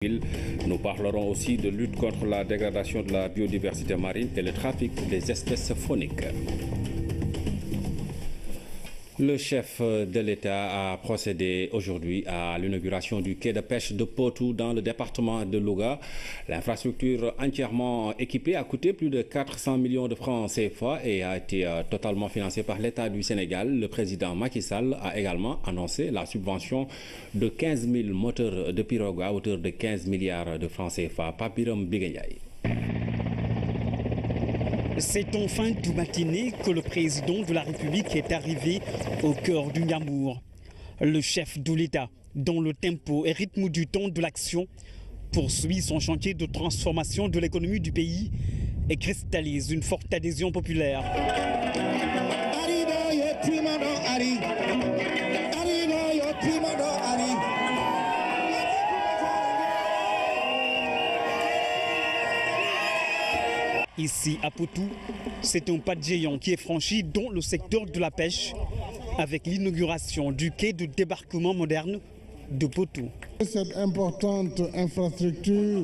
Nous parlerons aussi de lutte contre la dégradation de la biodiversité marine et le trafic des espèces fauniques. Le chef de l'État a procédé aujourd'hui à l'inauguration du quai de pêche de Potou dans le département de Louga. L'infrastructure entièrement équipée a coûté plus de 400 millions de francs CFA et a été totalement financée par l'État du Sénégal. Le président Macky Sall a également annoncé la subvention de 15 000 moteurs de pirogue à hauteur de 15 milliards de francs CFA. Papiram Biguenyaï. C'est en fin de matinée que le président de la République est arrivé au cœur du Niamour. Le chef de l'État, dont le tempo et rythme du temps de l'action, poursuit son chantier de transformation de l'économie du pays et cristallise une forte adhésion populaire. Ici, à Potou, c'est un pas de géant qui est franchi dans le secteur de la pêche avec l'inauguration du quai de débarquement moderne de Potou. Cette importante infrastructure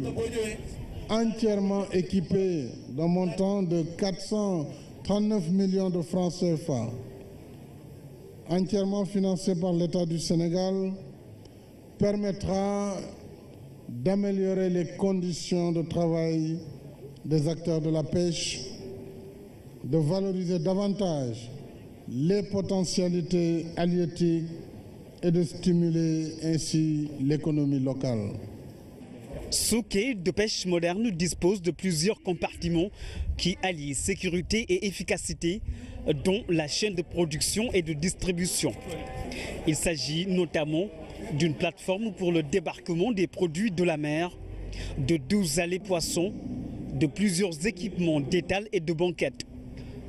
entièrement équipée d'un montant de 439 millions de francs CFA, entièrement financée par l'État du Sénégal, permettra d'améliorer les conditions de travail des acteurs de la pêche, de valoriser davantage les potentialités halieutiques et de stimuler ainsi l'économie locale. Ce quai de pêche moderne dispose de plusieurs compartiments qui allient sécurité et efficacité dans la chaîne de production et de distribution. Il s'agit notamment d'une plateforme pour le débarquement des produits de la mer, de 12 allées poissons, de plusieurs équipements d'étal et de banquettes,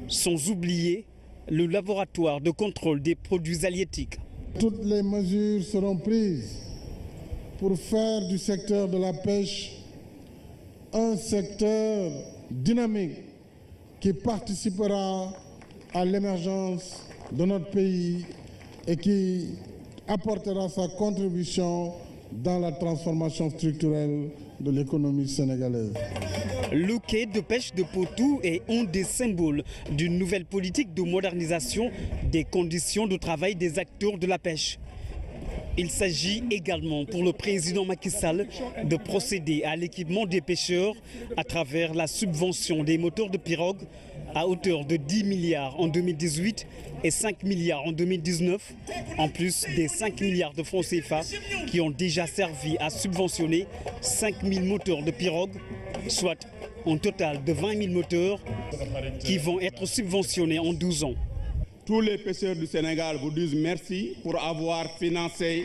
sans oublier le laboratoire de contrôle des produits halieutiques. Toutes les mesures seront prises pour faire du secteur de la pêche un secteur dynamique qui participera à l'émergence de notre pays et qui apportera sa contribution dans la transformation structurelle de l'économie sénégalaise. Le quai de pêche de Potou est un des symboles d'une nouvelle politique de modernisation des conditions de travail des acteurs de la pêche. Il s'agit également pour le président Macky Sall de procéder à l'équipement des pêcheurs à travers la subvention des moteurs de pirogue à hauteur de 10 milliards en 2018 et 5 milliards en 2019, en plus des 5 milliards de francs CFA qui ont déjà servi à subventionner 5 000 moteurs de pirogue, soit un total de 20 000 moteurs qui vont être subventionnés en 12 ans. Tous les pêcheurs du Sénégal vous disent merci pour avoir financé,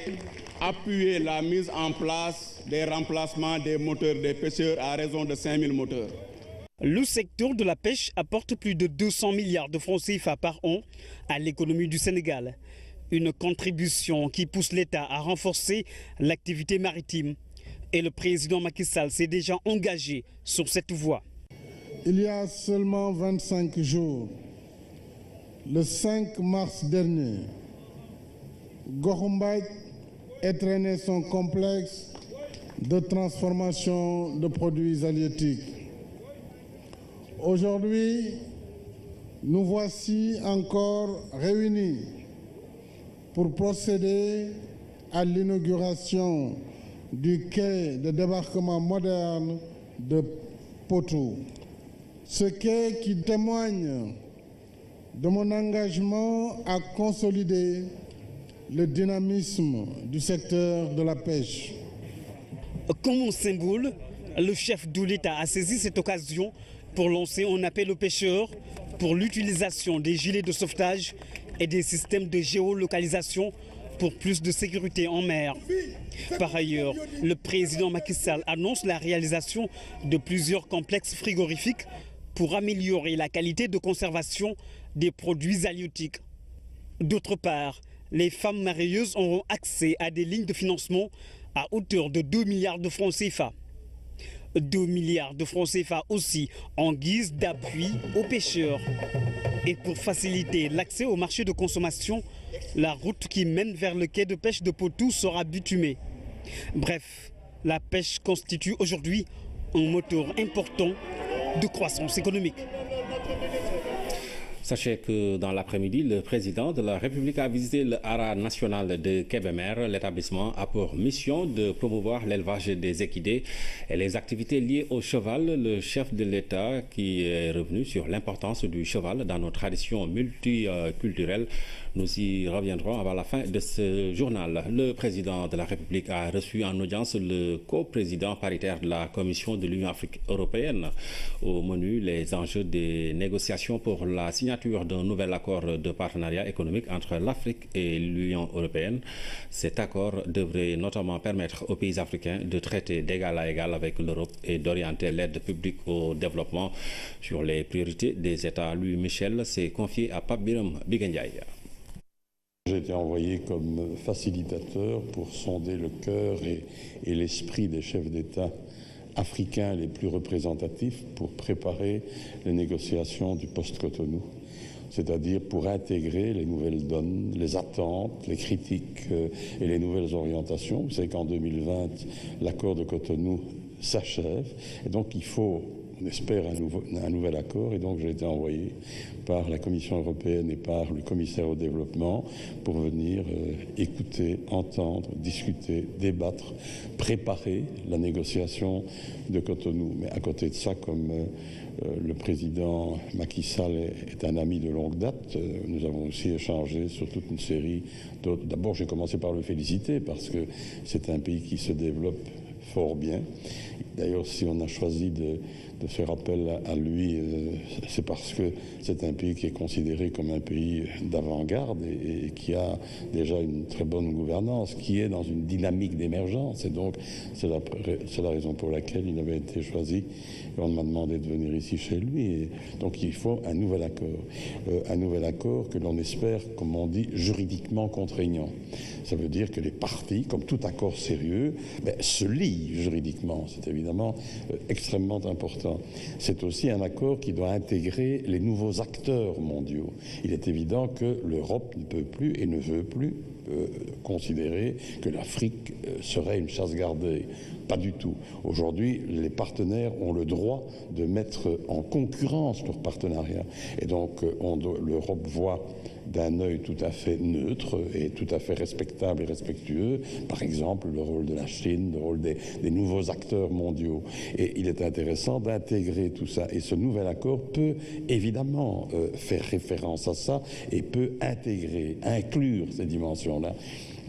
appuyé la mise en place des remplacements des moteurs des pêcheurs à raison de 5 000 moteurs. Le secteur de la pêche apporte plus de 200 milliards de francs CFA par an à l'économie du Sénégal. Une contribution qui pousse l'État à renforcer l'activité maritime. Et le président Macky Sall s'est déjà engagé sur cette voie. Il y a seulement 25 jours, le 5 mars dernier, Gorumbay étraînait son complexe de transformation de produits halieutiques. Aujourd'hui, nous voici encore réunis pour procéder à l'inauguration du quai de débarquement moderne de Potou. Ce quai qui témoigne de mon engagement à consolider le dynamisme du secteur de la pêche. Comme un symbole, le chef de l'État a saisi cette occasion pour lancer un appel aux pêcheurs pour l'utilisation des gilets de sauvetage et des systèmes de géolocalisation pour plus de sécurité en mer. Par ailleurs, le président Macky Sall annonce la réalisation de plusieurs complexes frigorifiques pour améliorer la qualité de conservation des produits halieutiques. D'autre part, les femmes marieuses auront accès à des lignes de financement à hauteur de 2 milliards de francs CFA. 2 milliards de francs CFA aussi en guise d'appui aux pêcheurs. Et pour faciliter l'accès au marché de consommation, la route qui mène vers le quai de pêche de Potou sera bitumée. Bref, la pêche constitue aujourd'hui un moteur important de croissance économique. Sachez que dans l'après-midi, le président de la République a visité le haras national de Kébémer. L'établissement a pour mission de promouvoir l'élevage des équidés et les activités liées au cheval. Le chef de l'État qui est revenu sur l'importance du cheval dans nos traditions multiculturelles. Nous y reviendrons avant la fin de ce journal. Le président de la République a reçu en audience le coprésident paritaire de la Commission de l'Union européenne. Au menu, les enjeux des négociations pour la signature d'un nouvel accord de partenariat économique entre l'Afrique et l'Union européenne. Cet accord devrait notamment permettre aux pays africains de traiter d'égal à égal avec l'Europe et d'orienter l'aide publique au développement sur les priorités des États. Louis Michel s'est confié à Pape Biram Bigendiaï. J'ai été envoyé comme facilitateur pour sonder le cœur et l'esprit des chefs d'État africains les plus représentatifs pour préparer les négociations du post-Cotonou, c'est-à-dire pour intégrer les nouvelles donnes, les attentes, les critiques et les nouvelles orientations. Vous savez qu'en 2020, l'accord de Cotonou s'achève et donc il faut, on espère, un nouvel accord, et donc j'ai été envoyé par la Commission européenne et par le commissaire au développement pour venir écouter, entendre, discuter, débattre, préparer la négociation de Cotonou. Mais à côté de ça, comme le président Macky Sall est un ami de longue date, nous avons aussi échangé sur toute une série d'autres. D'abord, j'ai commencé par le féliciter parce que c'est un pays qui se développe fort bien. D'ailleurs, si on a choisi de faire appel à lui, c'est parce que c'est un pays qui est considéré comme un pays d'avant-garde et qui a déjà une très bonne gouvernance, qui est dans une dynamique d'émergence. Et donc, c'est la raison pour laquelle il avait été choisi. Et on m'a demandé de venir ici chez lui. Et donc, il faut un nouvel accord que l'on espère, comme on dit, juridiquement contraignant. Ça veut dire que les parties, comme tout accord sérieux, se lient juridiquement. C'est évidemment extrêmement important. C'est aussi un accord qui doit intégrer les nouveaux acteurs mondiaux. Il est évident que l'Europe ne peut plus et ne veut plus considérer que l'Afrique serait une chasse gardée. Pas du tout. Aujourd'hui, les partenaires ont le droit de mettre en concurrence leurs partenariats. Et donc, l'Europe voit d'un œil tout à fait neutre et tout à fait respectable et respectueux, par exemple, le rôle de la Chine, le rôle des nouveaux acteurs mondiaux. Et il est intéressant d'intégrer tout ça. Et ce nouvel accord peut évidemment faire référence à ça et peut inclure ces dimensions-là.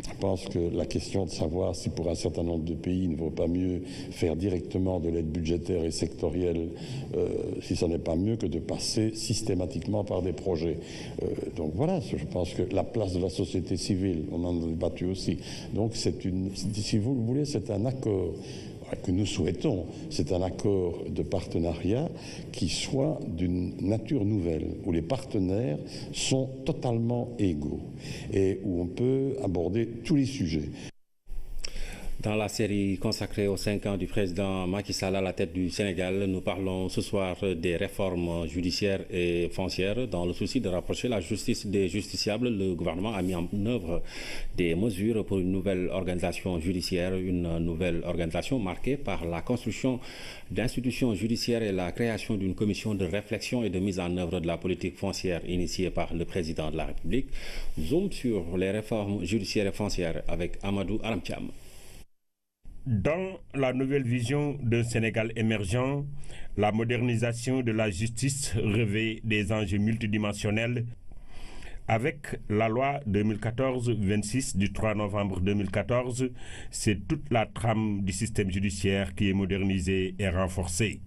Je pense que la question de savoir si pour un certain nombre de pays il ne vaut pas mieux faire directement de l'aide budgétaire et sectorielle, si ce n'est pas mieux que de passer systématiquement par des projets. Donc voilà, je pense que la place de la société civile, on en a débattu aussi. Donc si vous le voulez, c'est un accord que nous souhaitons, c'est un accord de partenariat qui soit d'une nature nouvelle, où les partenaires sont totalement égaux et où on peut aborder tous les sujets. Dans la série consacrée aux 5 ans du président Macky Sall à la tête du Sénégal, nous parlons ce soir des réformes judiciaires et foncières. Dans le souci de rapprocher la justice des justiciables, le gouvernement a mis en œuvre des mesures pour une nouvelle organisation judiciaire, une nouvelle organisation marquée par la construction d'institutions judiciaires et la création d'une commission de réflexion et de mise en œuvre de la politique foncière initiée par le président de la République. Zoom sur les réformes judiciaires et foncières avec Amadou Aramtiam. Dans la nouvelle vision d'un Sénégal émergent, la modernisation de la justice revêt des enjeux multidimensionnels. Avec la loi 2014-26 du 3 novembre 2014, c'est toute la trame du système judiciaire qui est modernisée et renforcée.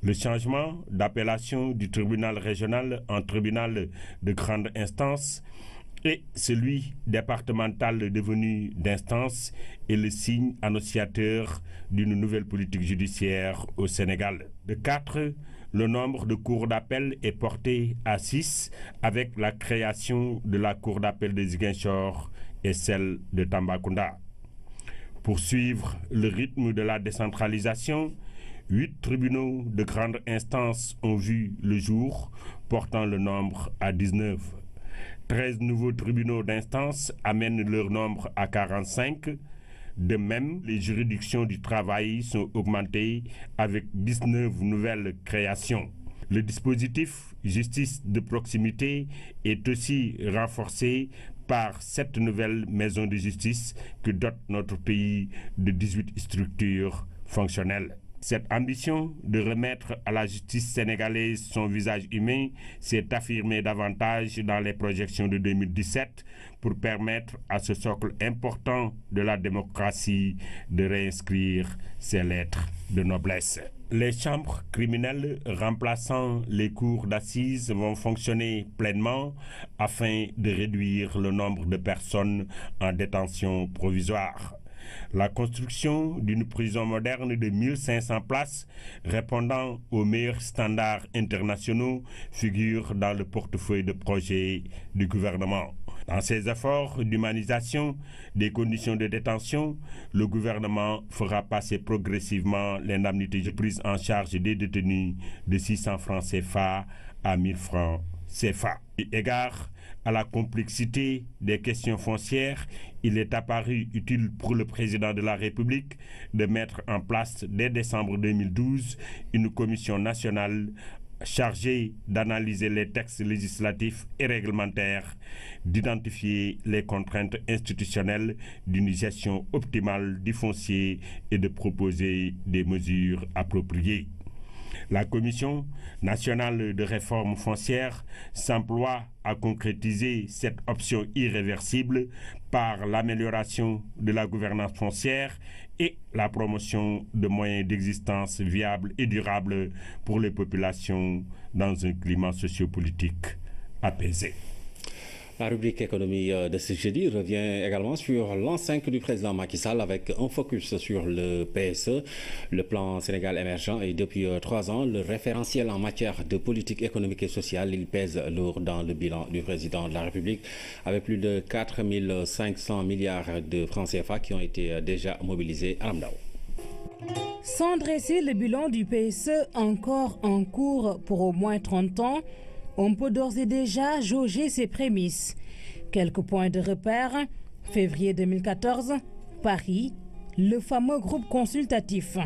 Le changement d'appellation du tribunal régional en tribunal de grande instance et celui départemental devenu d'instance est le signe annonciateur d'une nouvelle politique judiciaire au Sénégal. De 4, le nombre de cours d'appel est porté à 6 avec la création de la cour d'appel de Ziguinchor et celle de Tambacounda. Pour suivre le rythme de la décentralisation, 8 tribunaux de grande instance ont vu le jour, portant le nombre à 19. 13 nouveaux tribunaux d'instance amènent leur nombre à 45. De même, les juridictions du travail sont augmentées avec 19 nouvelles créations. Le dispositif justice de proximité est aussi renforcé par 7 nouvelles maisons de justice que dote notre pays de 18 structures fonctionnelles. Cette ambition de remettre à la justice sénégalaise son visage humain s'est affirmée davantage dans les projections de 2017 pour permettre à ce socle important de la démocratie de réinscrire ses lettres de noblesse. Les chambres criminelles remplaçant les cours d'assises vont fonctionner pleinement afin de réduire le nombre de personnes en détention provisoire. La construction d'une prison moderne de 1500 places répondant aux meilleurs standards internationaux figure dans le portefeuille de projet du gouvernement. Dans ses efforts d'humanisation des conditions de détention, le gouvernement fera passer progressivement l'indemnité de prise en charge des détenus de 600 francs CFA à 1000 francs CFA. Égard à la complexité des questions foncières, il est apparu utile pour le président de la République de mettre en place dès décembre 2012 une commission nationale chargée d'analyser les textes législatifs et réglementaires, d'identifier les contraintes institutionnelles d'une gestion optimale du foncier et de proposer des mesures appropriées. La Commission nationale de réforme foncière s'emploie à concrétiser cette option irréversible par l'amélioration de la gouvernance foncière et la promotion de moyens d'existence viables et durables pour les populations dans un climat sociopolitique apaisé. La rubrique économie de ce jeudi revient également sur l'an 5 du président Macky Sall avec un focus sur le PSE, le plan Sénégal émergent, et depuis 3 ans, le référentiel en matière de politique économique et sociale, il pèse lourd dans le bilan du président de la République avec plus de 4 500 milliards de francs CFA qui ont été déjà mobilisés à Ramdao. Sans dresser le bilan du PSE encore en cours pour au moins 30 ans, on peut d'ores et déjà jauger ses prémices. Quelques points de repère. Février 2014, Paris, le fameux groupe consultatif.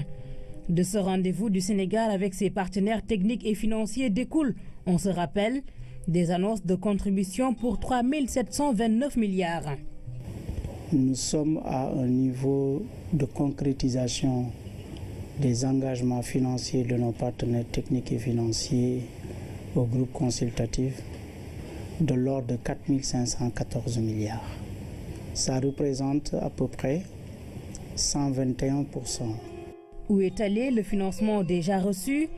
De ce rendez-vous du Sénégal avec ses partenaires techniques et financiers découlent, on se rappelle, des annonces de contribution pour 3 729 milliards. Nous sommes à un niveau de concrétisation des engagements financiers de nos partenaires techniques et financiers au groupe consultatif de l'ordre de 4 514 milliards. Ça représente à peu près 121%. Où est allé le financement déjà reçu?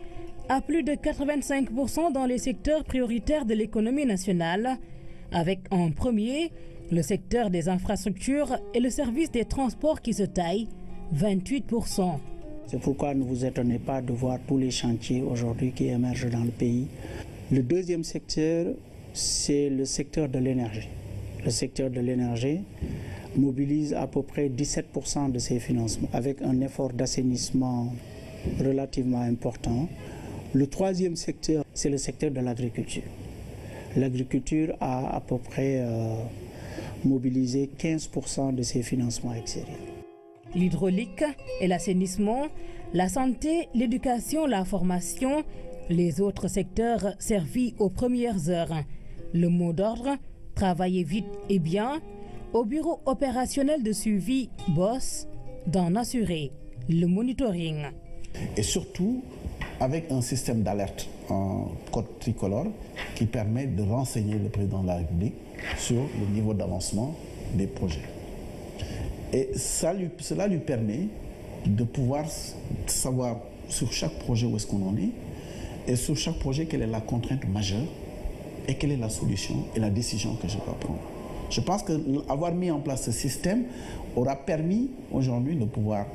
À plus de 85% dans les secteurs prioritaires de l'économie nationale, avec en premier le secteur des infrastructures et le service des transports qui se taille, 28%. C'est pourquoi ne vous étonnez pas de voir tous les chantiers aujourd'hui qui émergent dans le pays. Le deuxième secteur, c'est le secteur de l'énergie. Le secteur de l'énergie mobilise à peu près 17% de ses financements, avec un effort d'assainissement relativement important. Le troisième secteur, c'est le secteur de l'agriculture. L'agriculture a à peu près mobilisé 15% de ses financements extérieurs. L'hydraulique et l'assainissement, la santé, l'éducation, la formation, les autres secteurs servis aux premières heures. Le mot d'ordre, travailler vite et bien, au bureau opérationnel de suivi BOSS, d'en assurer le monitoring. Et surtout, avec un système d'alerte en code tricolore qui permet de renseigner le président de la République sur le niveau d'avancement des projets. Et cela lui permet de pouvoir savoir sur chaque projet où est-ce qu'on en est et sur chaque projet quelle est la contrainte majeure et quelle est la solution et la décision que je dois prendre. Je pense qu'avoir mis en place ce système aura permis aujourd'hui de pouvoir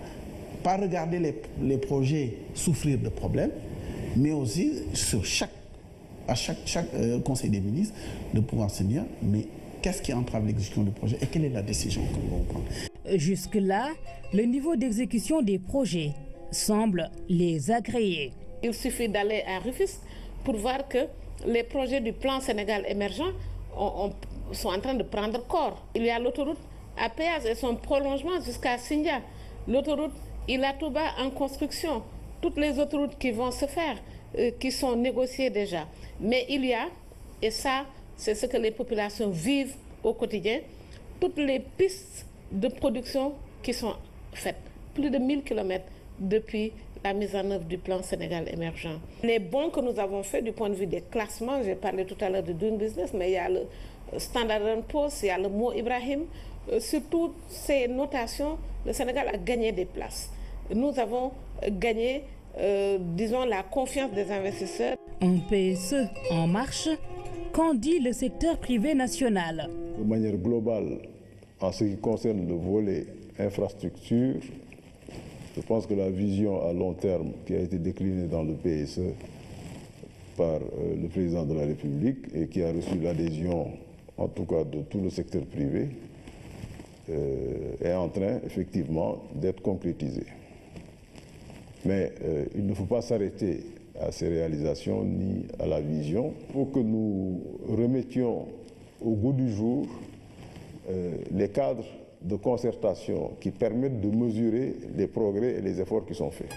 pas regarder les projets souffrir de problèmes, mais aussi à chaque conseil des ministres de pouvoir se dire mais qu'est-ce qui entrave l'exécution du projet et quelle est la décision que nous allons prendre. Jusque-là, le niveau d'exécution des projets semble les agréer. Il suffit d'aller à Rufisque pour voir que les projets du plan Sénégal émergent sont en train de prendre corps. Il y a l'autoroute à péage et son prolongement jusqu'à Sindia. L'autoroute Ila Touba en construction. Toutes les autoroutes qui vont se faire, qui sont négociées déjà. Mais il y a, et ça, c'est ce que les populations vivent au quotidien, toutes les pistes de production qui sont faites. Plus de 1000 km depuis la mise en œuvre du plan Sénégal émergent. Les bons que nous avons faits du point de vue des classements, j'ai parlé tout à l'heure de Doing Business, mais il y a le Standard & Poor's, il y a le Mo Ibrahim. Sur toutes ces notations, le Sénégal a gagné des places. Nous avons gagné, disons, la confiance des investisseurs. Un PSE en marche, qu'en dit le secteur privé national? De manière globale, en ce qui concerne le volet infrastructure, je pense que la vision à long terme qui a été déclinée dans le PSE par le président de la République et qui a reçu l'adhésion, en tout cas de tout le secteur privé, est en train effectivement d'être concrétisée. Mais il ne faut pas s'arrêter à ces réalisations ni à la vision. Il faut que nous remettions au goût du jour les cadres de concertation qui permettent de mesurer les progrès et les efforts qui sont faits.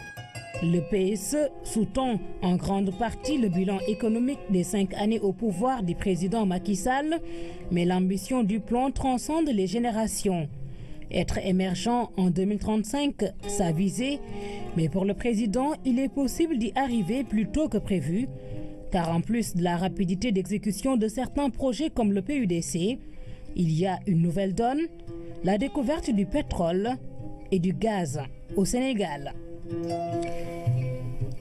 Le PSE sous-tend en grande partie le bilan économique des 5 années au pouvoir du président Macky Sall, mais l'ambition du plan transcende les générations. Être émergent en 2035, sa visée, mais pour le président, il est possible d'y arriver plus tôt que prévu, car en plus de la rapidité d'exécution de certains projets comme le PUDC, il y a une nouvelle donne, la découverte du pétrole et du gaz au Sénégal.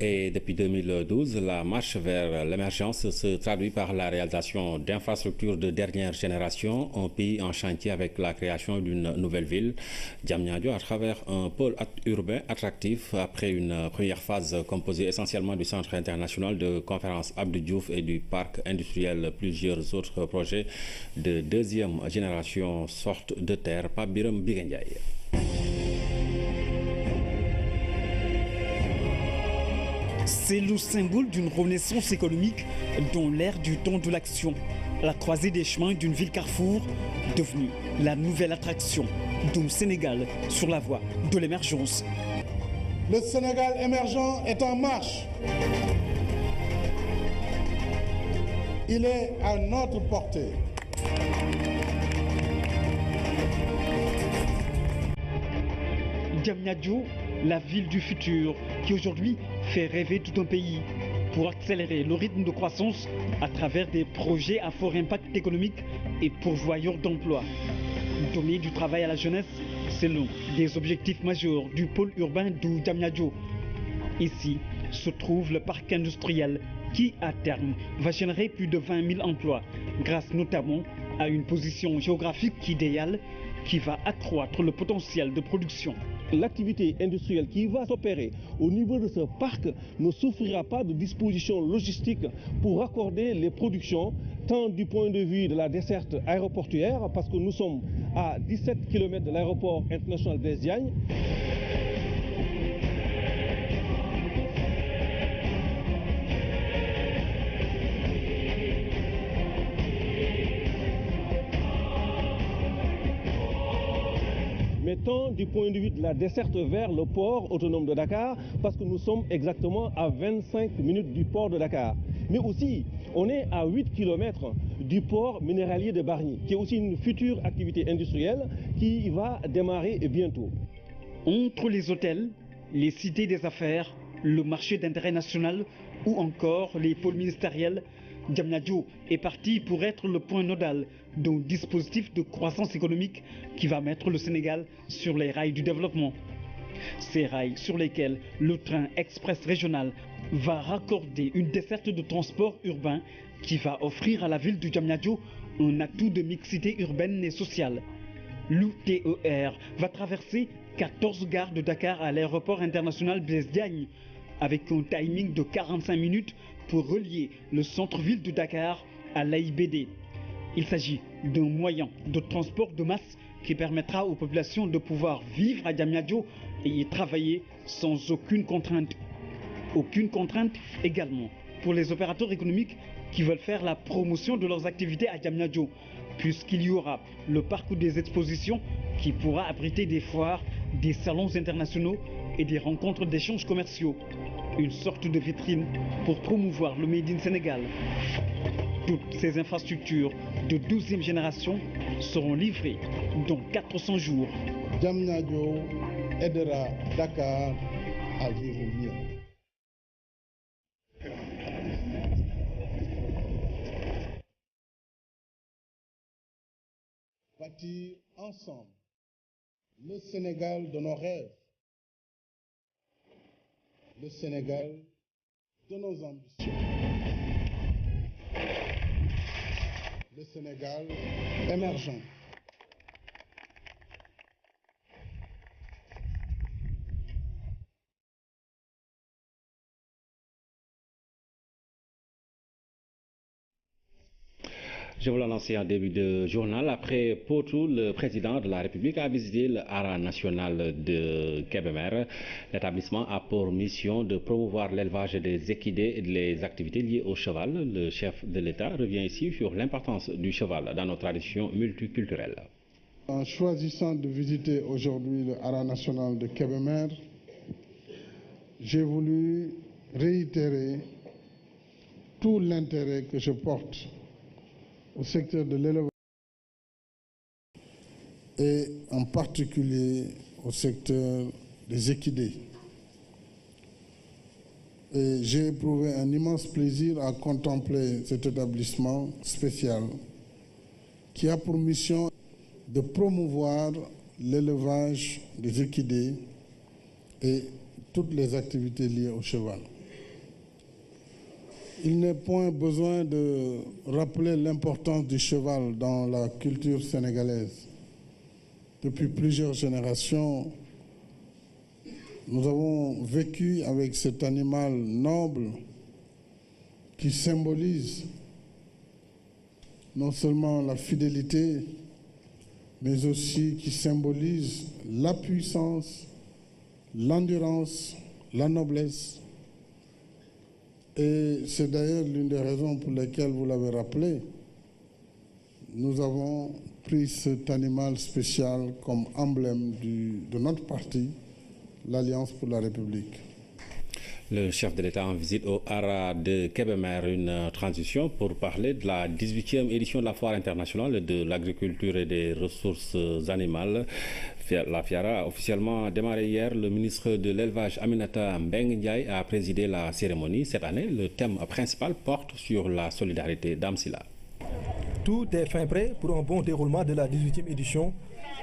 Et depuis 2012, la marche vers l'émergence se traduit par la réalisation d'infrastructures de dernière génération, un pays en chantier avec la création d'une nouvelle ville, Diamniadio, à travers un pôle urbain attractif après une première phase composée essentiellement du Centre international de conférence Abdou Diouf et du parc industriel. Plusieurs autres projets de deuxième génération sortent de terre. Pape Biram Bigendiaye. C'est le symbole d'une renaissance économique dans l'ère du temps de l'action. La croisée des chemins d'une ville carrefour devenue la nouvelle attraction du Sénégal sur la voie de l'émergence. Le Sénégal émergent est en marche. Il est à notre portée. Diamniadio, la ville du futur, qui aujourd'hui fait rêver tout un pays pour accélérer le rythme de croissance à travers des projets à fort impact économique et pourvoyeurs d'emplois. Donner du travail à la jeunesse, c'est l'un des objectifs majeurs du pôle urbain de Diamniadio. Ici se trouve le parc industriel qui, à terme, va générer plus de 20 000 emplois, grâce notamment à une position géographique idéale qui va accroître le potentiel de production. L'activité industrielle qui va s'opérer au niveau de ce parc ne souffrira pas de dispositions logistiques pour raccorder les productions, tant du point de vue de la desserte aéroportuaire, parce que nous sommes à 17 km de l'aéroport international Blaise Diagne. Mais tant du point de vue de la desserte vers le port autonome de Dakar, parce que nous sommes exactement à 25 minutes du port de Dakar. Mais aussi, on est à 8 km du port minéralier de Bargny, qui est aussi une future activité industrielle qui va démarrer bientôt. Entre les hôtels, les cités des affaires, le marché d'intérêt national ou encore les pôles ministériels, Diamniadio est parti pour être le point nodal d'un dispositif de croissance économique qui va mettre le Sénégal sur les rails du développement. Ces rails sur lesquels le train express régional va raccorder une desserte de transport urbain qui va offrir à la ville du Diamniadio un atout de mixité urbaine et sociale. L'UTER va traverser 14 gares de Dakar à l'aéroport international Blaise Diagne avec un timing de 45 minutes pour relier le centre-ville de Dakar à l'AIBD. Il s'agit d'un moyen de transport de masse qui permettra aux populations de pouvoir vivre à Diamniadio et y travailler sans aucune contrainte. Aucune contrainte également pour les opérateurs économiques qui veulent faire la promotion de leurs activités à Diamniadio. puisqu'il y aura le parcours des expositions qui pourra abriter des foires, des salons internationaux et des rencontres d'échanges commerciaux. Une sorte de vitrine pour promouvoir le Made in Sénégal. Toutes ces infrastructures de 12e génération seront livrées dans 400 jours. Diamniadio aidera Dakar à vivre mieux. Bâtir ensemble le Sénégal de nos rêves, le Sénégal de nos ambitions, le Sénégal émergent. Je vous l'annonçais en début de journal. Après Potou, le président de la République a visité le Hara national de Kébémer. L'établissement a pour mission de promouvoir l'élevage des équidés et les activités liées au cheval. Le chef de l'État revient ici sur l'importance du cheval dans nos traditions multiculturelles. En choisissant de visiter aujourd'hui le Hara national de Kébémer, j'ai voulu réitérer tout l'intérêt que je porte au secteur de l'élevage et en particulier au secteur des équidés. Et j'ai éprouvé un immense plaisir à contempler cet établissement spécial qui a pour mission de promouvoir l'élevage des équidés et toutes les activités liées au cheval. Il n'est point besoin de rappeler l'importance du cheval dans la culture sénégalaise. Depuis plusieurs générations, nous avons vécu avec cet animal noble qui symbolise non seulement la fidélité, mais aussi qui symbolise la puissance, l'endurance, la noblesse. Et c'est d'ailleurs l'une des raisons pour lesquelles, vous l'avez rappelé, nous avons pris cet animal spécial comme emblème de notre parti, l'Alliance pour la République. Le chef de l'État en visite au Hara de Kébémer, une transition pour parler de la 18e édition de la Foire internationale de l'agriculture et des ressources animales. La FIARA a officiellement démarré hier. Le ministre de l'Élevage Aminata Mbengue Ndiaye a présidé la cérémonie. Cette année, le thème principal porte sur la solidarité d'Amsila. Tout est fin prêt pour un bon déroulement de la 18e édition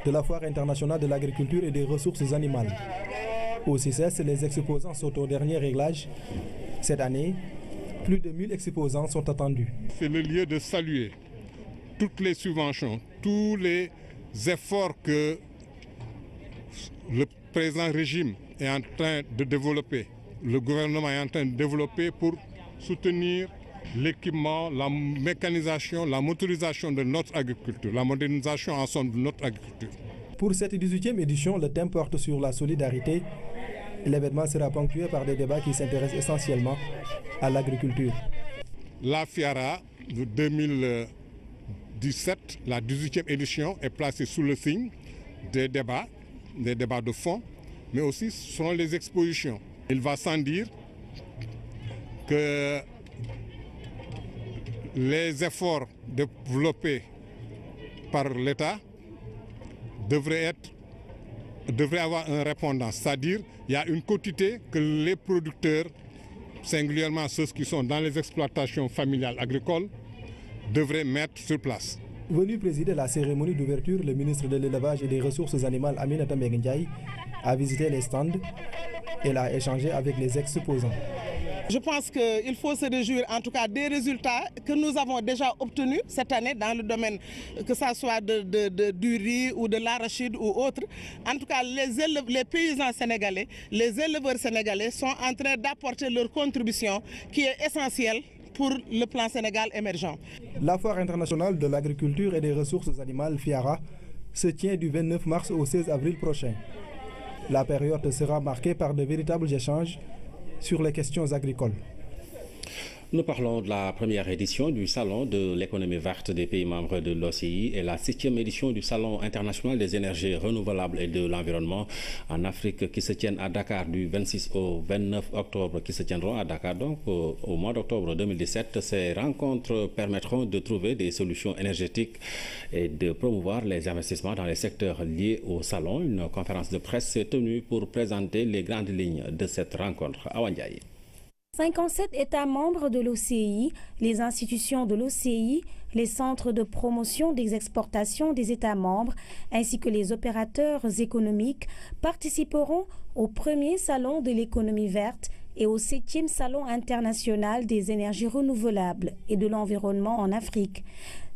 de la Foire internationale de l'agriculture et des ressources animales. Au CICES, les exposants sont au dernier réglage. Cette année, plus de 1000 exposants sont attendus. C'est le lieu de saluer toutes les subventions, tous les efforts que le présent régime est en train de développer, le gouvernement est en train de développer pour soutenir l'équipement, la mécanisation, la motorisation de notre agriculture, la modernisation en somme de notre agriculture. Pour cette 18e édition, le thème porte sur la solidarité. L'événement sera ponctué par des débats qui s'intéressent essentiellement à l'agriculture. La FIARA de 2017, la 18e édition, est placée sous le signe des débats de fond, mais aussi selon les expositions. Il va sans dire que les efforts développés par l'État devraient avoir un répondant, c'est-à-dire il y a une quotité que les producteurs, singulièrement ceux qui sont dans les exploitations familiales agricoles, devraient mettre sur place. Venu présider la cérémonie d'ouverture, le ministre de l'Élevage et des Ressources animales Aminata Mbengue Ndiaye a visité les stands et a échangé avec les exposants. Je pense qu'il faut se réjouir en tout cas des résultats que nous avons déjà obtenus cette année dans le domaine, que ce soit du riz ou de l'arachide ou autre. En tout cas, les paysans sénégalais, les éleveurs sénégalais sont en train d'apporter leur contribution qui est essentielle pour le plan Sénégal émergent. La Foire internationale de l'agriculture et des ressources animales FIARA se tient du 29 mars au 16 avril prochain. La période sera marquée par de véritables échanges sur les questions agricoles. Nous parlons de la première édition du Salon de l'économie verte des pays membres de l'OCI et la 6e édition du Salon international des énergies renouvelables et de l'environnement en Afrique qui se tiennent à Dakar du 26 au 29 octobre, qui se tiendront à Dakar donc au mois d'octobre 2017. Ces rencontres permettront de trouver des solutions énergétiques et de promouvoir les investissements dans les secteurs liés au Salon. Une conférence de presse est tenue pour présenter les grandes lignes de cette rencontre. Awa Ndiaye. 57 États membres de l'OCI, les institutions de l'OCI, les centres de promotion des exportations des États membres, ainsi que les opérateurs économiques participeront au premier salon de l'économie verte et au 7e salon international des énergies renouvelables et de l'environnement en Afrique.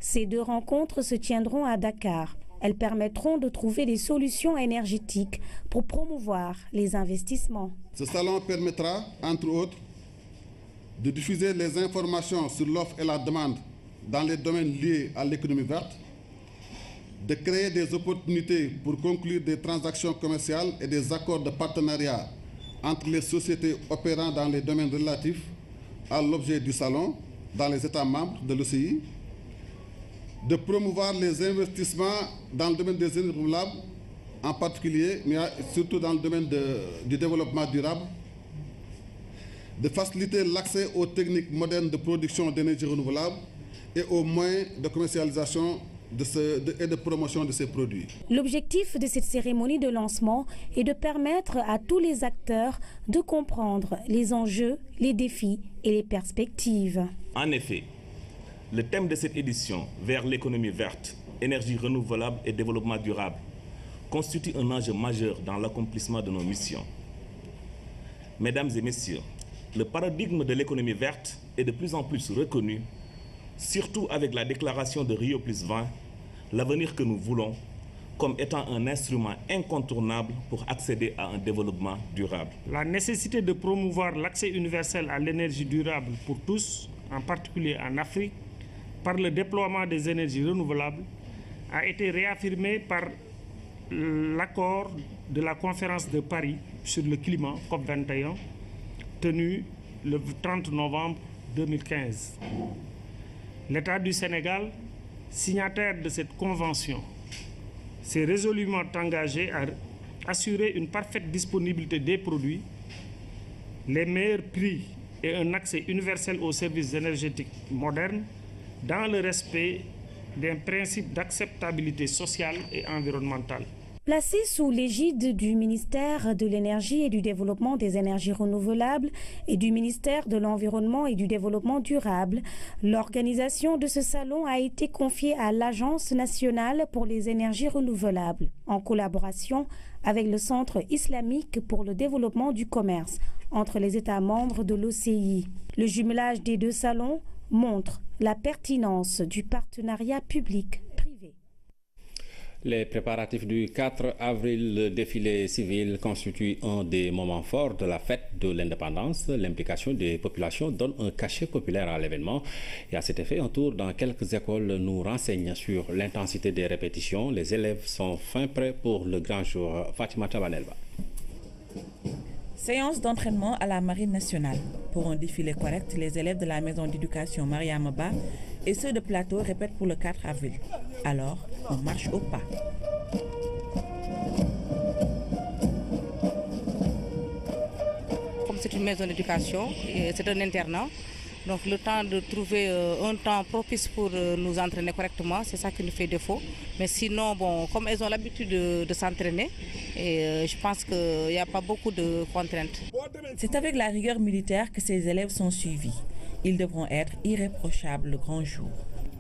Ces deux rencontres se tiendront à Dakar. Elles permettront de trouver des solutions énergétiques pour promouvoir les investissements. Ce salon permettra, entre autres, de diffuser les informations sur l'offre et la demande dans les domaines liés à l'économie verte, de créer des opportunités pour conclure des transactions commerciales et des accords de partenariat entre les sociétés opérant dans les domaines relatifs à l'objet du salon dans les États membres de l'OCI, de promouvoir les investissements dans le domaine des énergies renouvelables en particulier, mais surtout dans le domaine du développement durable, de faciliter l'accès aux techniques modernes de production d'énergie renouvelable et aux moyens de commercialisation et de promotion de ces produits. L'objectif de cette cérémonie de lancement est de permettre à tous les acteurs de comprendre les enjeux, les défis et les perspectives. En effet, le thème de cette édition, vers l'économie verte, énergie renouvelable et développement durable, constitue un enjeu majeur dans l'accomplissement de nos missions. Mesdames et messieurs, le paradigme de l'économie verte est de plus en plus reconnu, surtout avec la déclaration de Rio + 20, l'avenir que nous voulons comme étant un instrument incontournable pour accéder à un développement durable. La nécessité de promouvoir l'accès universel à l'énergie durable pour tous, en particulier en Afrique, par le déploiement des énergies renouvelables, a été réaffirmée par l'accord de la conférence de Paris sur le climat, COP21, tenu le 30 novembre 2015. L'État du Sénégal, signataire de cette convention, s'est résolument engagé à assurer une parfaite disponibilité des produits, les meilleurs prix et un accès universel aux services énergétiques modernes dans le respect d'un principe d'acceptabilité sociale et environnementale. Placé sous l'égide du ministère de l'Énergie et du Développement des énergies renouvelables et du ministère de l'Environnement et du Développement durable, l'organisation de ce salon a été confiée à l'Agence nationale pour les énergies renouvelables, en collaboration avec le Centre islamique pour le développement du commerce entre les États membres de l'OCI. Le jumelage des deux salons montre la pertinence du partenariat public-privé. Les préparatifs du 4 avril, le défilé civil constitue un des moments forts de la fête de l'indépendance. L'implication des populations donne un cachet populaire à l'événement. Et à cet effet, un tour dans quelques écoles nous renseigne sur l'intensité des répétitions. Les élèves sont fin prêts pour le grand jour. Fatima Tabanelba. Séance d'entraînement à la Marine nationale. Pour un défilé correct, les élèves de la maison d'éducation Mariama Ba et ceux de Plateau répètent pour le 4 avril. Alors, on marche au pas. Comme c'est une maison d'éducation, c'est un internat, donc le temps de trouver un temps propice pour nous entraîner correctement, c'est ça qui nous fait défaut. Mais sinon, bon, comme elles ont l'habitude de s'entraîner, et je pense qu'il n'y a pas beaucoup de contraintes. C'est avec la rigueur militaire que ces élèves sont suivis. Ils devront être irréprochables le grand jour.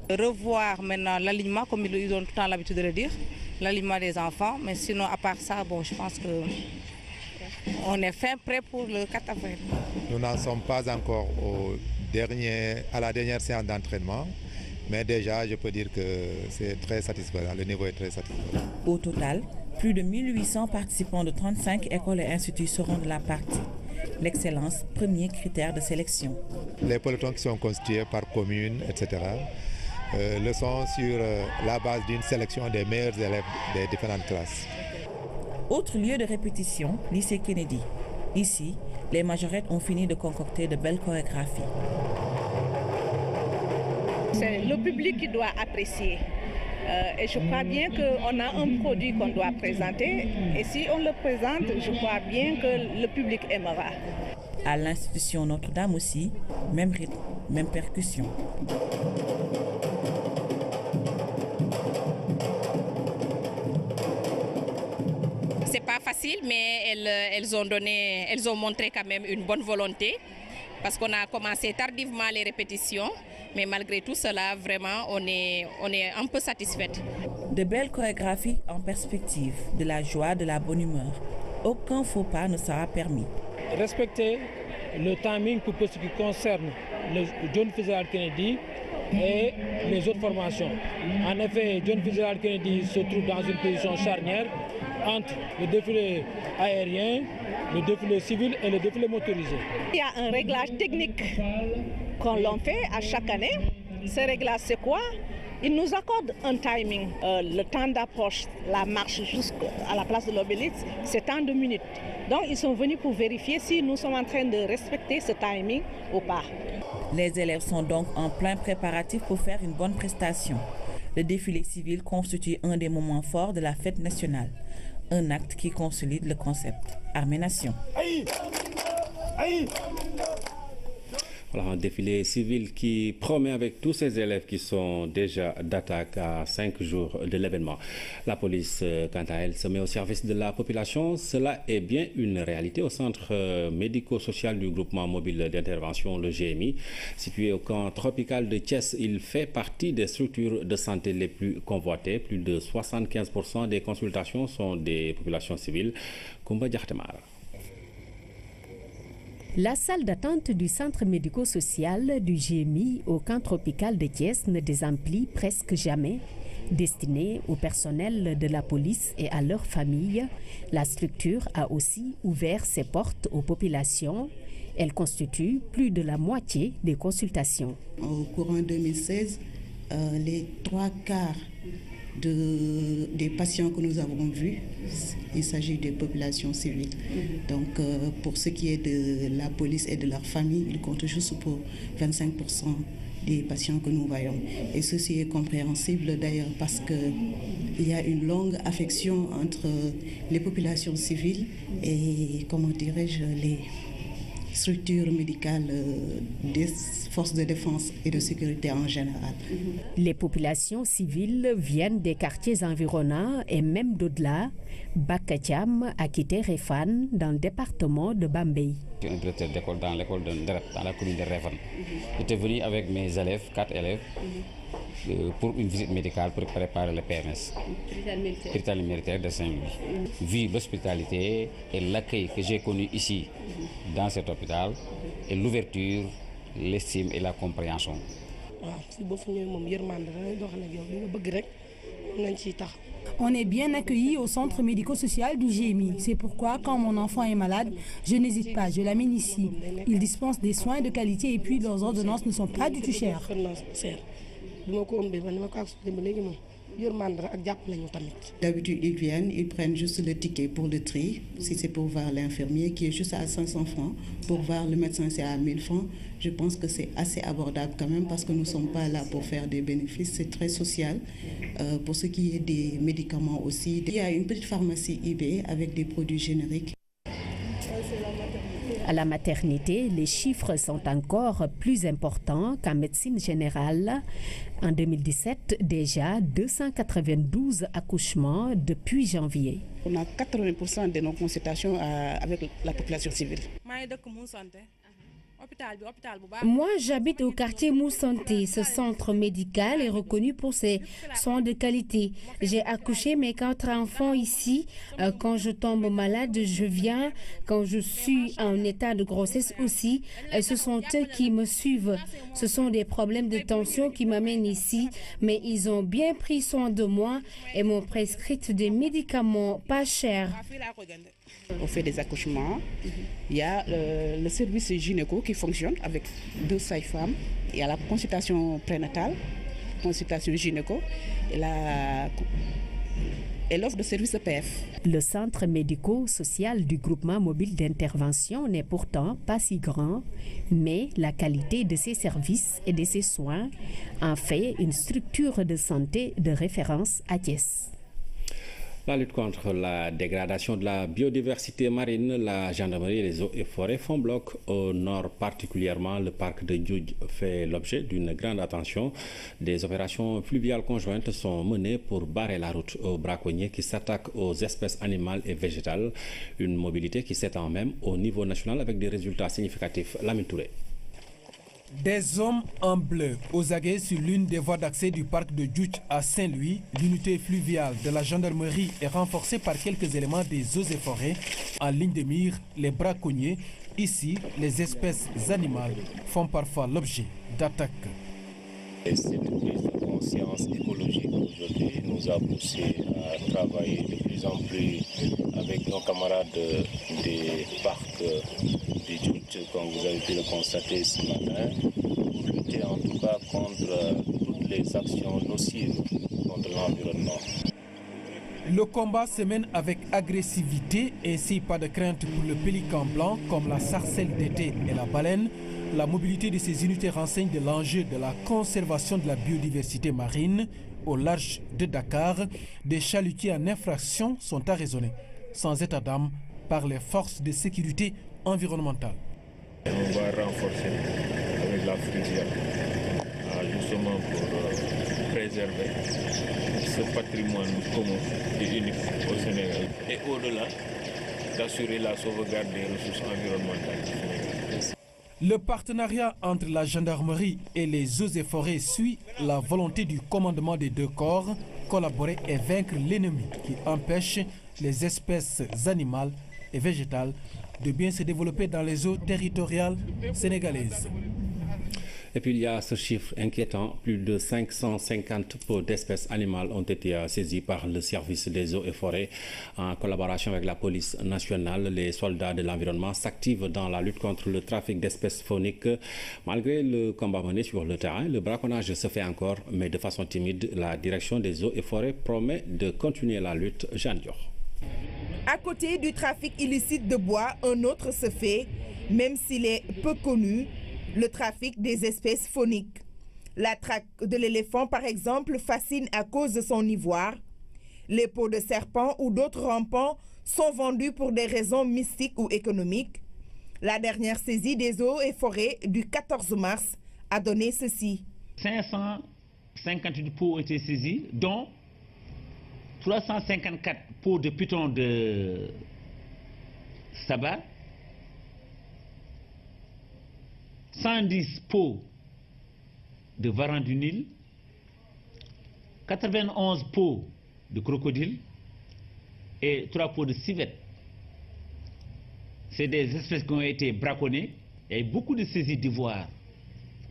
Revoir maintenant l'alignement, comme ils ont tout le temps l'habitude de le dire, l'alignement des enfants. Mais sinon, à part ça, bon, je pense qu'on est fin prêt pour le 4 avril. Nous n'en sommes pas encore à la dernière séance d'entraînement, mais déjà, je peux dire que c'est très satisfaisant. Le niveau est très satisfaisant. Au total, plus de 1800 participants de 35 écoles et instituts seront de la partie. L'excellence, premier critère de sélection. Les pelotons qui sont constitués par communes, etc., le sont sur la base d'une sélection des meilleurs élèves des différentes classes. Autre lieu de répétition, lycée Kennedy. Ici, les majorettes ont fini de concocter de belles chorégraphies. C'est le public qui doit apprécier. Et je crois bien qu'on a un produit qu'on doit présenter. Et si on le présente, je crois bien que le public aimera. À l'institution Notre-Dame aussi, même rythme, même percussion. C'est pas facile, mais elles ont montré quand même une bonne volonté parce qu'on a commencé tardivement les répétitions, mais malgré tout cela, vraiment, on est un peu satisfaite. De belles chorégraphies en perspective, de la joie, de la bonne humeur. Aucun faux pas ne sera permis. Respecter le timing pour ce qui concerne le John Fitzgerald Kennedy et les autres formations. En effet, John Fitzgerald Kennedy se trouve dans une position charnière entre le défilé aérien, le défilé civil et le défilé motorisé. Il y a un réglage technique qu'on fait à chaque année. Ce réglage, c'est quoi? Il nous accorde un timing. Le temps d'approche, la marche jusqu'à la place de l'Obélisque, c'est tant de minutes. Donc ils sont venus pour vérifier si nous sommes en train de respecter ce timing ou pas. Les élèves sont donc en plein préparatif pour faire une bonne prestation. Le défilé civil constitue un des moments forts de la fête nationale. Un acte qui consolide le concept Armée-Nation. Voilà, un défilé civil qui promet avec tous ces élèves qui sont déjà d'attaque à 5 jours de l'événement. La police, quant à elle, se met au service de la population. Cela est bien une réalité au centre médico-social du groupement mobile d'intervention, le GMI. Situé au camp tropical de Thiès, il fait partie des structures de santé les plus convoitées. Plus de 75% des consultations sont des populations civiles. Koumba Diakhatemara. La salle d'attente du centre médico-social du GMI au camp tropical de Thiès ne désemplit presque jamais. Destinée au personnel de la police et à leurs familles, la structure a aussi ouvert ses portes aux populations. Elle constitue plus de la moitié des consultations. Au courant 2016, les 3/4 des patients que nous avons vus, il s'agit des populations civiles. Donc pour ce qui est de la police et de leur famille, ils comptent juste pour 25% des patients que nous voyons. Et ceci est compréhensible d'ailleurs parce qu'il y a une longue affection entre les populations civiles et, comment dirais-je, les structures médicales des forces de défense et de sécurité en général. Les populations civiles viennent des quartiers environnants et même d'au-delà. Bakatiam a quitté Réfane dans le département de Bambey. Je suis un directeur d'école dans l'école de Nderet, dans la commune de Réfane. J'étais venu avec mes élèves, 4 élèves, pour une visite médicale pour préparer le PMS, l'hôpital militaire de Saint-Louis. Vu l'hospitalité et l'accueil que j'ai connu ici, dans cet hôpital, et l'ouverture, l'estime et la compréhension. On est bien accueillis au centre médico-social du GMI. C'est pourquoi, quand mon enfant est malade, je n'hésite pas, je l'amène ici. Ils dispensent des soins de qualité et puis leurs ordonnances ne sont pas du tout chères. D'habitude, ils viennent, ils prennent juste le ticket pour le tri. Si c'est pour voir l'infirmier qui est juste à 500 francs, pour voir le médecin c'est à 1000 francs. Je pense que c'est assez abordable quand même parce que nous ne sommes pas là pour faire des bénéfices. C'est très social. Pour ce qui est des médicaments aussi, il y a une petite pharmacie IB avec des produits génériques. À la maternité, les chiffres sont encore plus importants qu'en médecine générale. En 2017, déjà 292 accouchements depuis janvier. On a 80% de nos consultations avec la population civile. Moi, j'habite au quartier Moussanté. Ce centre médical est reconnu pour ses soins de qualité. J'ai accouché mes 4 enfants ici. Quand je tombe malade, je viens. Quand je suis en état de grossesse aussi, ce sont eux qui me suivent. Ce sont des problèmes de tension qui m'amènent ici, mais ils ont bien pris soin de moi et m'ont prescrit des médicaments pas chers. On fait des accouchements. Il y a le service gynéco qui fonctionne avec 2 sages-femmes. Il y a la consultation prénatale, consultation gynéco et la et l'offre de services EPF. Le centre médico-social du groupement mobile d'intervention n'est pourtant pas si grand, mais la qualité de ses services et de ses soins en fait une structure de santé de référence à Thiès. La lutte contre la dégradation de la biodiversité marine, la gendarmerie et les eaux et forêts font bloc au nord particulièrement. Le parc de Djoudj fait l'objet d'une grande attention. Des opérations fluviales conjointes sont menées pour barrer la route aux braconniers qui s'attaquent aux espèces animales et végétales. Une mobilité qui s'étend même au niveau national avec des résultats significatifs. Lamine Touré. Des hommes en bleu aux aguets sur l'une des voies d'accès du parc de Djoudj à Saint-Louis. L'unité fluviale de la gendarmerie est renforcée par quelques éléments des eaux et forêts. En ligne de mire, les braconniers. Ici, les espèces animales font parfois l'objet d'attaques. Cette prise de conscience écologique aujourd'hui nous a poussé à travailler de plus en plus avec nos camarades des parcs du Djoudj, comme vous avez pu le constater ce matin, pour lutter en tout cas contre toutes les actions nocives contre l'environnement. Le combat se mène avec agressivité et ainsi pas de crainte pour le pélican blanc comme la sarcelle d'été et la baleine. La mobilité de ces unités renseigne de l'enjeu de la conservation de la biodiversité marine. Au large de Dakar, des chalutiers en infraction sont arraisonnés, sans état d'âme, par les forces de sécurité environnementale. On va renforcer avec la fusillade, justement pour préserver ce patrimoine commun et unique au Sénégal. Et au-delà, d'assurer la sauvegarde des ressources environnementales du Sénégal. Le partenariat entre la gendarmerie et les eaux et forêts suit la volonté du commandement des deux corps, collaborer et vaincre l'ennemi qui empêche les espèces animales et végétales de bien se développer dans les eaux territoriales sénégalaises. Et puis il y a ce chiffre inquiétant, plus de 550 peaux d'espèces animales ont été saisies par le service des eaux et forêts en collaboration avec la police nationale. Les soldats de l'environnement s'activent dans la lutte contre le trafic d'espèces fauniques. Malgré le combat mené sur le terrain, le braconnage se fait encore, mais de façon timide. La direction des eaux et forêts promet de continuer la lutte. Jeanne Dior. À côté du trafic illicite de bois, un autre se fait, même s'il est peu connu. Le trafic des espèces fauniques. La traque de l'éléphant, par exemple, fascine à cause de son ivoire. Les peaux de serpent ou d'autres rampants sont vendus pour des raisons mystiques ou économiques. La dernière saisie des eaux et forêts du 14 mars a donné ceci. 558 peaux ont été saisies, dont 354 peaux de python de sabbat, 110 peaux de varan du Nil, 91 peaux de crocodile et 3 peaux de civette. C'est des espèces qui ont été braconnées et beaucoup de saisies d'ivoire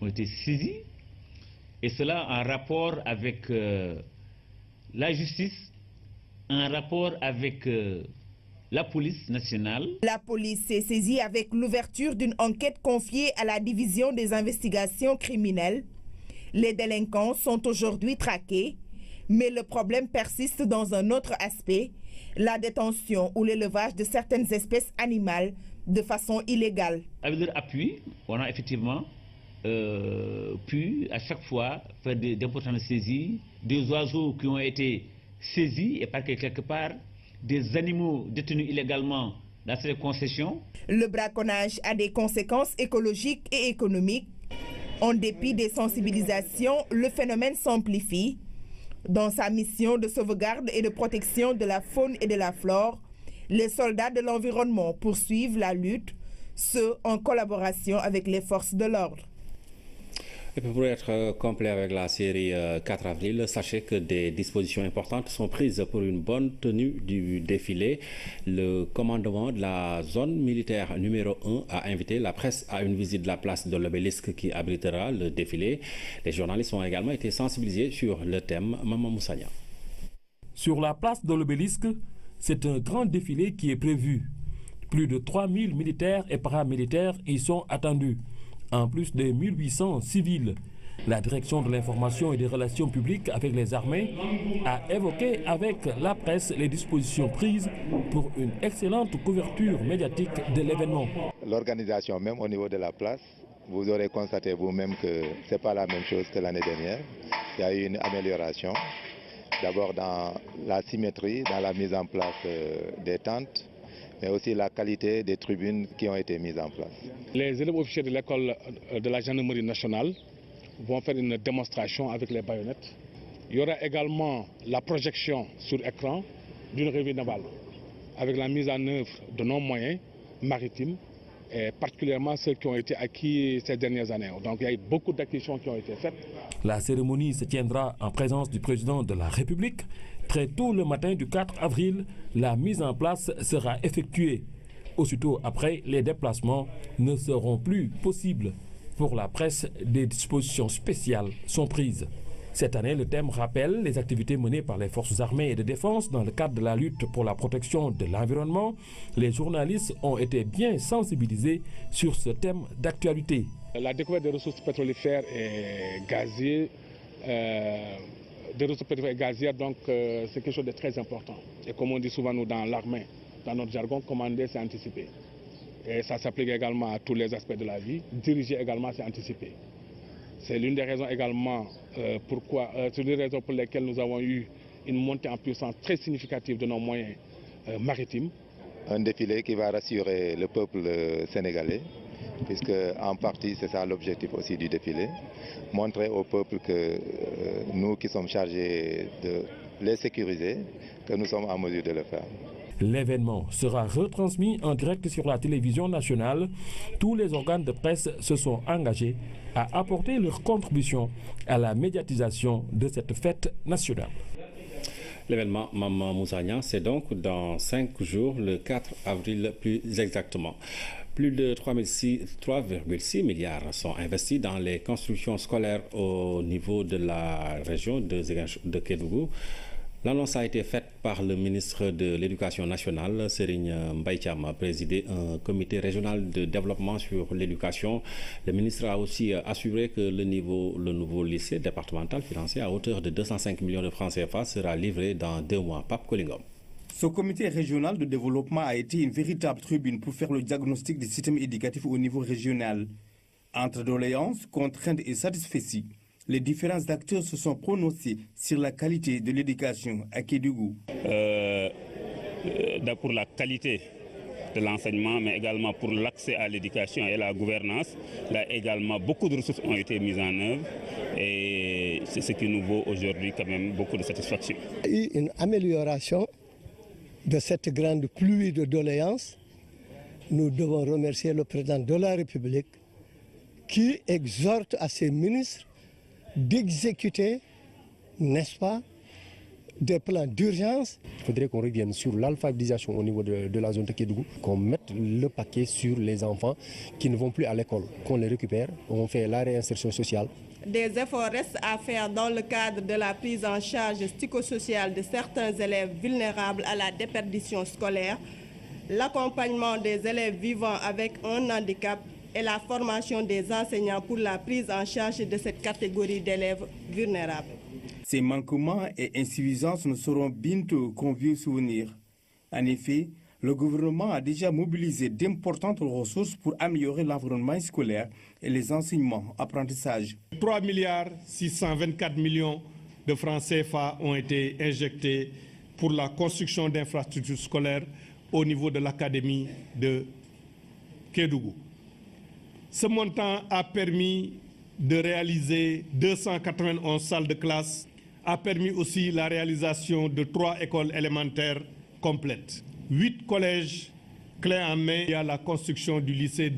ont été saisies, et cela en rapport avec la justice, en rapport avec la police nationale. La police s'est saisie avec l'ouverture d'une enquête confiée à la division des investigations criminelles. Les délinquants sont aujourd'hui traqués, mais le problème persiste dans un autre aspect, la détention ou l'élevage de certaines espèces animales de façon illégale. Avec leur appui, on a effectivement pu à chaque fois faire d'importantes saisies, des oiseaux qui ont été saisis et par quelque part des animaux détenus illégalement dans ces concessions. Le braconnage a des conséquences écologiques et économiques. En dépit des sensibilisations, le phénomène s'amplifie. Dans sa mission de sauvegarde et de protection de la faune et de la flore, les soldats de l'environnement poursuivent la lutte, ce en collaboration avec les forces de l'ordre. Et pour être complet avec la série 4 avril, sachez que des dispositions importantes sont prises pour une bonne tenue du défilé. Le commandement de la zone militaire numéro 1 a invité la presse à une visite de la place de l'obélisque qui abritera le défilé. Les journalistes ont également été sensibilisés sur le thème. Maman Moussania. Sur la place de l'obélisque, c'est un grand défilé qui est prévu. Plus de 3000 militaires et paramilitaires y sont attendus, en plus des 1800 civils. La direction de l'information et des relations publiques avec les armées a évoqué avec la presse les dispositions prises pour une excellente couverture médiatique de l'événement. L'organisation, même au niveau de la place, vous aurez constaté vous-même que ce n'est pas la même chose que l'année dernière. Il y a eu une amélioration, d'abord dans la symétrie, dans la mise en place des tentes, mais aussi la qualité des tribunes qui ont été mises en place. Les élèves officiers de l'école de la gendarmerie nationale vont faire une démonstration avec les baïonnettes. Il y aura également la projection sur écran d'une revue navale avec la mise en œuvre de nos moyens maritimes, et particulièrement ceux qui ont été acquis ces dernières années. Donc il y a eu beaucoup d'acquisitions qui ont été faites. La cérémonie se tiendra en présence du président de la République. Très tôt le matin du 4 avril, la mise en place sera effectuée. Aussitôt après, les déplacements ne seront plus possibles. Pour la presse, des dispositions spéciales sont prises. Cette année, le thème rappelle les activités menées par les forces armées et de défense dans le cadre de la lutte pour la protection de l'environnement. Les journalistes ont été bien sensibilisés sur ce thème d'actualité. La découverte des ressources pétrolifères et gazières, donc c'est quelque chose de très important. Et comme on dit souvent nous dans l'armée, dans notre jargon, commander c'est anticiper. Et ça s'applique également à tous les aspects de la vie. Diriger également c'est anticiper. C'est l'une des raisons également c'est l'une des raisons pour lesquelles nous avons eu une montée en puissance très significative de nos moyens maritimes. Un défilé qui va rassurer le peuple sénégalais, puisque en partie c'est ça l'objectif aussi du défilé, montrer au peuple que nous qui sommes chargés de les sécuriser, que nous sommes en mesure de le faire. L'événement sera retransmis en direct sur la télévision nationale. Tous les organes de presse se sont engagés à apporter leur contribution à la médiatisation de cette fête nationale. L'événement Maman Moussagnan, c'est donc dans 5 jours, le 4 avril plus exactement. Plus de 3,6 milliards sont investis dans les constructions scolaires au niveau de la région de Kédougou. L'annonce a été faite par le ministre de l'Éducation nationale, Serigne Mbaye Thiam, a présidé un comité régional de développement sur l'éducation. Le ministre a aussi assuré que le nouveau lycée départemental financé à hauteur de 205 millions de francs CFA sera livré dans 2 mois. Pape Kolingom. Ce comité régional de développement a été une véritable tribune pour faire le diagnostic du système éducatif au niveau régional. Entre doléances, contraintes et satisfecits, les différents acteurs se sont prononcés sur la qualité de l'éducation à Kédougou. Pour la qualité de l'enseignement, mais également pour l'accès à l'éducation et la gouvernance, là également beaucoup de ressources ont été mises en œuvre et c'est ce qui nous vaut aujourd'hui quand même beaucoup de satisfaction. Il y a eu une amélioration de cette grande pluie de doléances. Nous devons remercier le président de la République qui exhorte à ses ministres d'exécuter, n'est-ce pas, des plans d'urgence. Il faudrait qu'on revienne sur l'alphabétisation au niveau de la zone de Kédougou, qu'on mette le paquet sur les enfants qui ne vont plus à l'école, qu'on les récupère, on fait la réinsertion sociale. Des efforts restent à faire dans le cadre de la prise en charge psychosociale de certains élèves vulnérables à la déperdition scolaire, l'accompagnement des élèves vivant avec un handicap et la formation des enseignants pour la prise en charge de cette catégorie d'élèves vulnérables. Ces manquements et insuffisances ne seront bientôt qu'un vieux souvenir. En effet, le gouvernement a déjà mobilisé d'importantes ressources pour améliorer l'environnement scolaire et les enseignements apprentissage. 3 624 millions de francs CFA ont été injectés pour la construction d'infrastructures scolaires au niveau de l'académie de Kédougou. Ce montant a permis de réaliser 291 salles de classe, a permis aussi la réalisation de 3 écoles élémentaires complètes, 8 collèges clés en main. Il y a la construction du lycée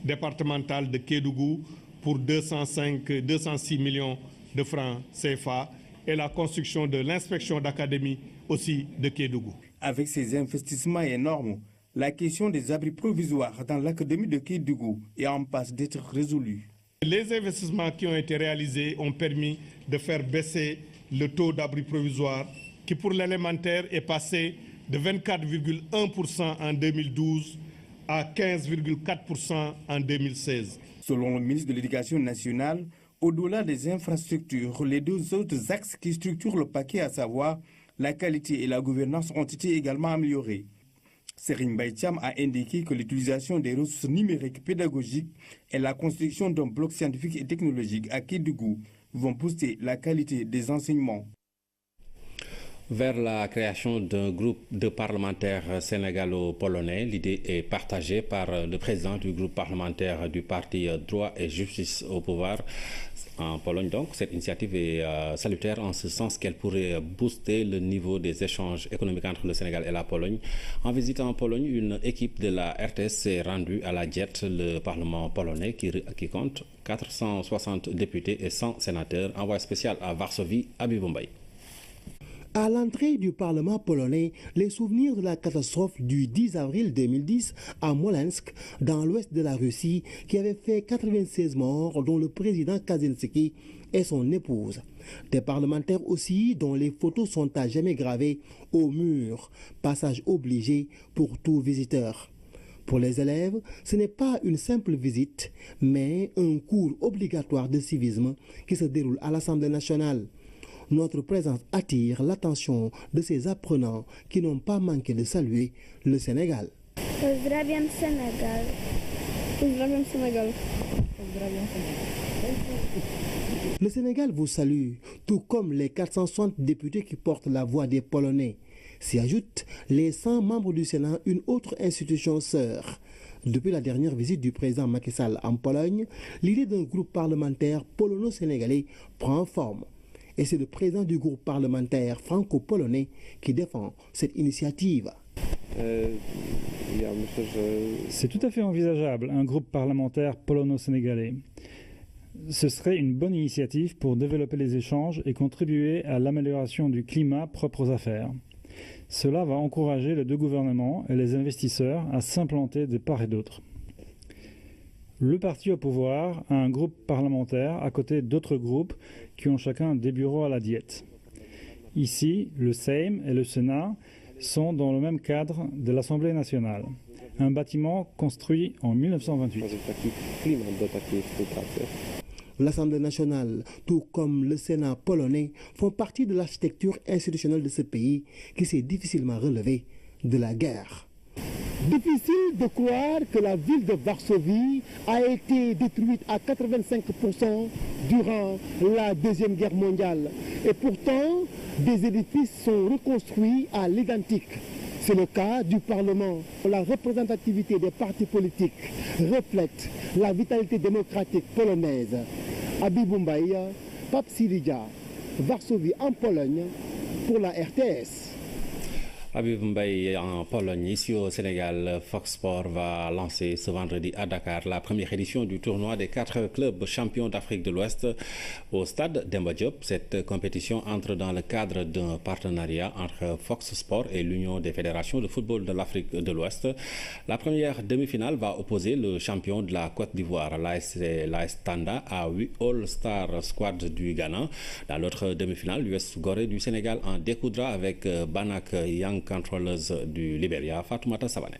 départemental de Kédougou pour 206 millions de francs CFA et la construction de l'inspection d'académie aussi de Kédougou. Avec ces investissements énormes, la question des abris provisoires dans l'académie de Kédougou est en passe d'être résolue. Les investissements qui ont été réalisés ont permis de faire baisser le taux d'abri provisoire qui pour l'élémentaire est passé de 24,1% en 2012 à 15,4% en 2016. Selon le ministre de l'Éducation nationale, Au-delà des infrastructures, les deux autres axes qui structurent le paquet, à savoir la qualité et la gouvernance, ont été également améliorés. Serigne Mbaye Thiam a indiqué que l'utilisation des ressources numériques pédagogiques et la construction d'un bloc scientifique et technologique à Kédougou vont booster la qualité des enseignements. Vers la création d'un groupe de parlementaires sénégalo-polonais, l'idée est partagée par le président du groupe parlementaire du parti Droit et Justice au pouvoir en Pologne. Donc, cette initiative est salutaire en ce sens qu'elle pourrait booster le niveau des échanges économiques entre le Sénégal et la Pologne. En visite en Pologne, une équipe de la RTS s'est rendue à la Diète, le Parlement polonais qui compte 460 députés et 100 sénateurs. Envoyé spécial à Varsovie, Abibou Mbaye. À l'entrée du Parlement polonais, les souvenirs de la catastrophe du 10 avril 2010 à Smolensk, dans l'ouest de la Russie, qui avait fait 96 morts, dont le président Kaczynski et son épouse. Des parlementaires aussi, dont les photos sont à jamais gravées au mur, passage obligé pour tout visiteur. Pour les élèves, ce n'est pas une simple visite, mais un cours obligatoire de civisme qui se déroule à l'Assemblée nationale. Notre présence attire l'attention de ces apprenants qui n'ont pas manqué de saluer le Sénégal. Pozdrawiam Sénégal. Pozdrawiam Sénégal. Pozdrawiam Le Sénégal vous salue, tout comme les 460 députés qui portent la voix des Polonais. S'y ajoutent les 100 membres du Sénat, une autre institution sœur. Depuis la dernière visite du président Macky Sall en Pologne, l'idée d'un groupe parlementaire polono-sénégalais prend forme. Et c'est le président du groupe parlementaire franco-polonais qui défend cette initiative. C'est tout à fait envisageable, un groupe parlementaire polono-sénégalais. Ce serait une bonne initiative pour développer les échanges et contribuer à l'amélioration du climat propre aux affaires. Cela va encourager les deux gouvernements et les investisseurs à s'implanter de part et d'autre. Le parti au pouvoir a un groupe parlementaire à côté d'autres groupes qui ont chacun des bureaux à la Diète. Ici, le Sejm et le Sénat sont dans le même cadre de l'Assemblée nationale, un bâtiment construit en 1928. L'Assemblée nationale, tout comme le Sénat polonais, font partie de l'architecture institutionnelle de ce pays qui s'est difficilement relevé de la guerre. Difficile de croire que la ville de Varsovie a été détruite à 85% durant la Deuxième Guerre mondiale. Et pourtant, des édifices sont reconstruits à l'identique. C'est le cas du Parlement. La représentativité des partis politiques reflète la vitalité démocratique polonaise. Abibou Mbaye, Pape Sirija, Varsovie en Pologne, pour la RTS. Habib Mbaye en Pologne. Ici au Sénégal, Fox Sport va lancer ce vendredi à Dakar la première édition du tournoi des 4 clubs champions d'Afrique de l'Ouest au stade Demba Diop. Cette compétition entre dans le cadre d'un partenariat entre Fox Sport et l'Union des fédérations de football de l'Afrique de l'Ouest. La première demi-finale va opposer le champion de la Côte d'Ivoire, l'AS Tanda, à 8 All-Star Squad du Ghana. Dans l'autre demi-finale, l'US Gorée du Sénégal en découdra avec Banak Young Controllers du Libéria. Fatoumata Savané.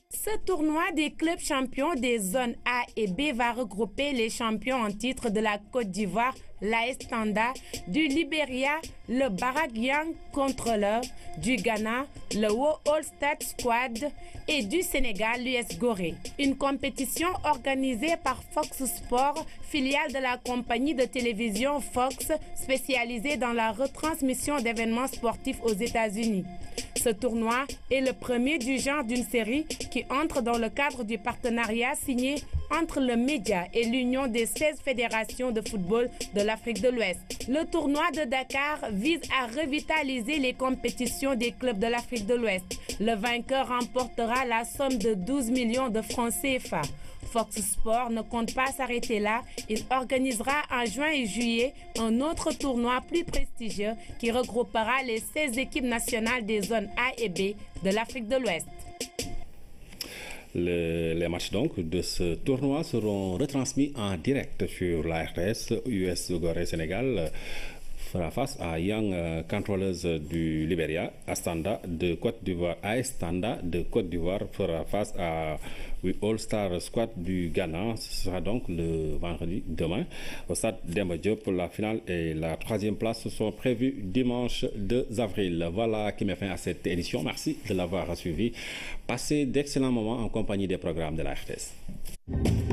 Ce tournoi des clubs champions des zones A et B va regrouper les champions en titre de la Côte d'Ivoire, l'AS Tanda, du Libéria, le Barak Young Controller, du Ghana, le Wo All-Star Squad et du Sénégal, l'US Gorée. Une compétition organisée par Fox Sport, filiale de la compagnie de télévision Fox, spécialisée dans la retransmission d'événements sportifs aux États-Unis. Ce tournoi est le premier du genre d'une série qui entre dans le cadre du partenariat signé entre le média et l'Union des 16 fédérations de football de l'Afrique de l'Ouest. Le tournoi de Dakar vise à revitaliser les compétitions des clubs de l'Afrique de l'Ouest. Le vainqueur remportera la somme de 12 millions de francs CFA. Fox Sport ne compte pas s'arrêter là. Il organisera en juin et juillet un autre tournoi plus prestigieux qui regroupera les 16 équipes nationales des zones A et B de l'Afrique de l'Ouest. Les matchs donc de ce tournoi seront retransmis en direct sur la RTS US Gorée Sénégal. fera face à Young Controllers du Libéria. Astanda de Côte d'Ivoire. AS Standa de Côte d'Ivoire fera face à All Star Squad du Ghana. Ce sera donc le vendredi demain au stade Demba Diop. La finale et la 3e place sont prévues dimanche 2 avril. Voilà qui met fin à cette édition. Merci de l'avoir suivi. Passez d'excellents moments en compagnie des programmes de la RTS.